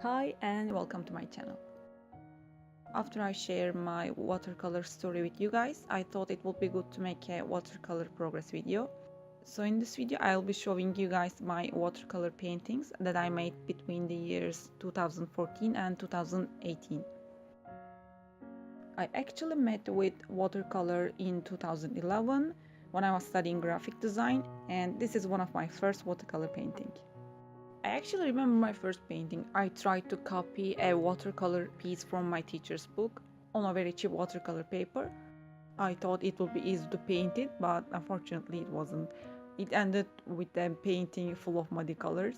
Hi and welcome to my channel. After I share my watercolor story with you guys, I thought it would be good to make a watercolor progress video. So in this video I'll be showing you guys my watercolor paintings that I made between the years 2014 and 2018. I actually met with watercolor in 2011 when I was studying graphic design, and this is one of my first watercolor painting. I actually remember my first painting. I tried to copy a watercolor piece from my teacher's book on a very cheap watercolor paper. I thought it would be easy to paint it, but unfortunately it wasn't. It ended with a painting full of muddy colors.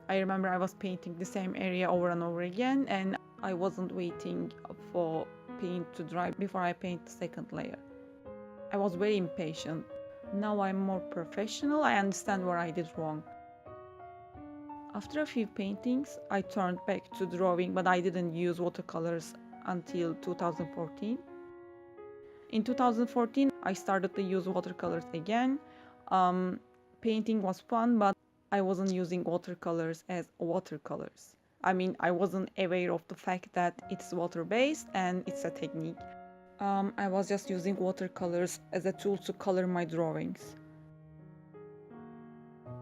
I remember I was painting the same area over and over again, and I wasn't waiting for paint to dry before I paint the second layer. I was very impatient. Now I'm more professional. I understand where I did wrong. After a few paintings, I turned back to drawing, but I didn't use watercolors until 2014. In 2014, I started to use watercolors again. Painting was fun, but I wasn't using watercolors as watercolors. I wasn't aware of the fact that it's water-based and it's a technique. I was just using watercolors as a tool to color my drawings.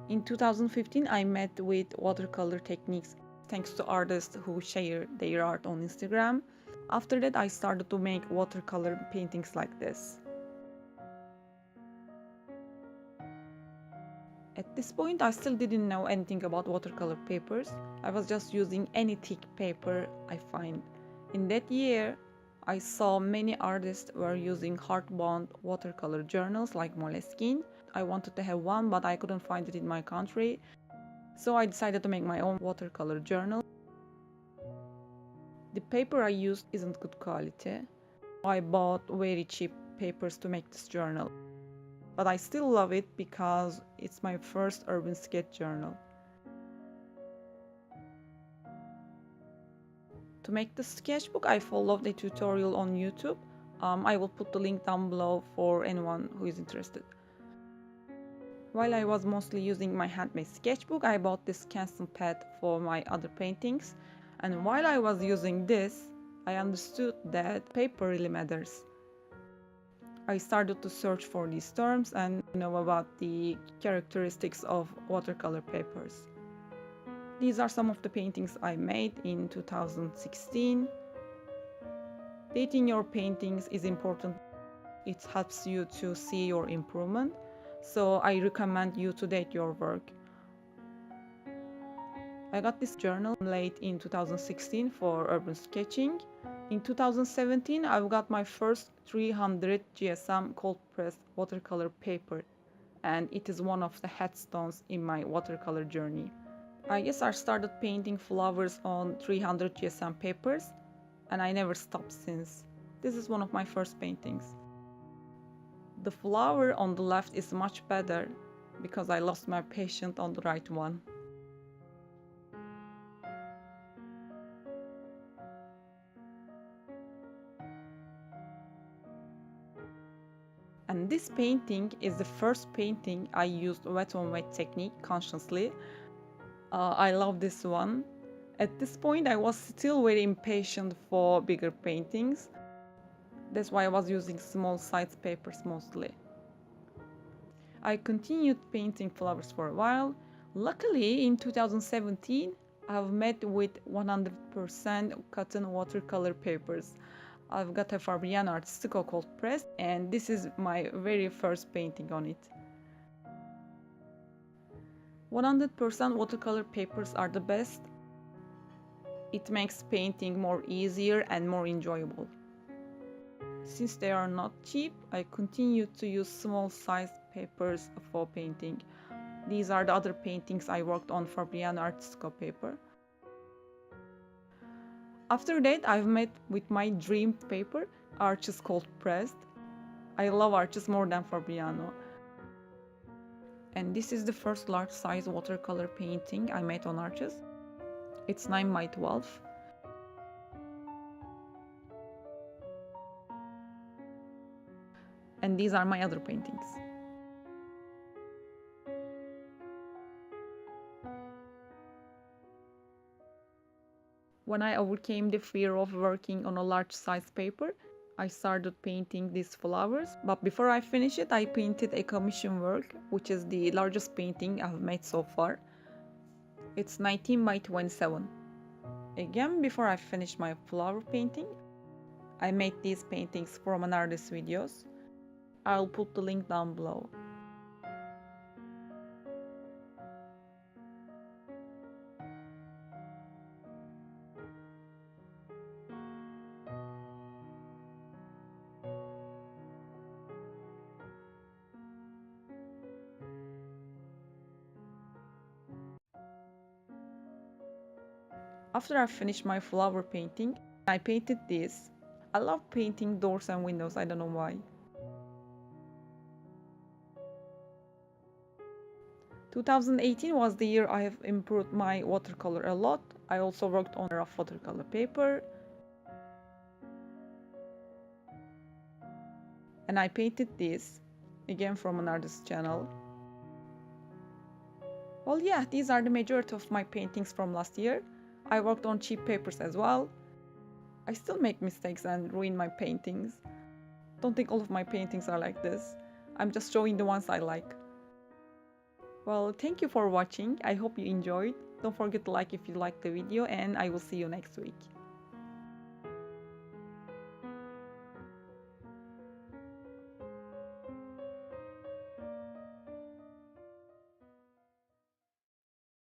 In 2015, I met with watercolor techniques thanks to artists who share their art on Instagram. After that, I started to make watercolor paintings like this. At this point, I still didn't know anything about watercolor papers. I was just using any thick paper I find. In that year, I saw many artists were using hardbound watercolor journals like Moleskine. I wanted to have one, but I couldn't find it in my country. So I decided to make my own watercolor journal. The paper I used isn't good quality. I bought very cheap papers to make this journal. But I still love it because it's my first urban sketch journal. To make the sketchbook, I followed a tutorial on YouTube. I will put the link down below for anyone who is interested. While I was mostly using my handmade sketchbook, I bought this stencil pad for my other paintings. And while I was using this, I understood that paper really matters. I started to search for these terms and know about the characteristics of watercolor papers. These are some of the paintings I made in 2016. Dating your paintings is important. It helps you to see your improvement. So I recommend you to date your work. I got this journal late in 2016 for urban sketching. In 2017, I've got my first 300 GSM cold pressed watercolor paper, and it is one of the headstones in my watercolor journey. I guess I started painting flowers on 300 GSM papers, and I never stopped since. This is one of my first paintings. The flower on the left is much better because I lost my patience on the right one. And this painting is the first painting I used wet on wet technique consciously. I love this one. At this point, I was still very impatient for bigger paintings. That's why I was using small size papers mostly. I continued painting flowers for a while. Luckily, in 2017, I've met with 100% cotton watercolor papers. I've got a Fabriano Artistico cold press, and this is my very first painting on it. 100% watercolor papers are the best. It makes painting more easier and more enjoyable. Since they are not cheap, I continue to use small size papers for painting. These are the other paintings I worked on Fabriano Artistico paper. After that, I've met with my dream paper, Arches cold pressed. I love Arches more than Fabriano. And this is the first large size watercolor painting I made on Arches. It's 9 by 12. And these are my other paintings. When I overcame the fear of working on a large size paper, I started painting these flowers, but before I finished it, I painted a commission work, which is the largest painting I've made so far. It's 19 by 27. Again, before I finished my flower painting, I made these paintings from an artist's videos. I'll put the link down below. After I finished my flower painting, I painted this. I love painting doors and windows, I don't know why. 2018 was the year I have improved my watercolor a lot. I also worked on rough watercolor paper. And I painted this, again from an artist's channel. Well, yeah, these are the majority of my paintings from last year. I worked on cheap papers as well. I still make mistakes and ruin my paintings. Don't think all of my paintings are like this. I'm just showing the ones I like. Well, thank you for watching. I hope you enjoyed. Don't forget to like if you liked the video, and I will see you next week.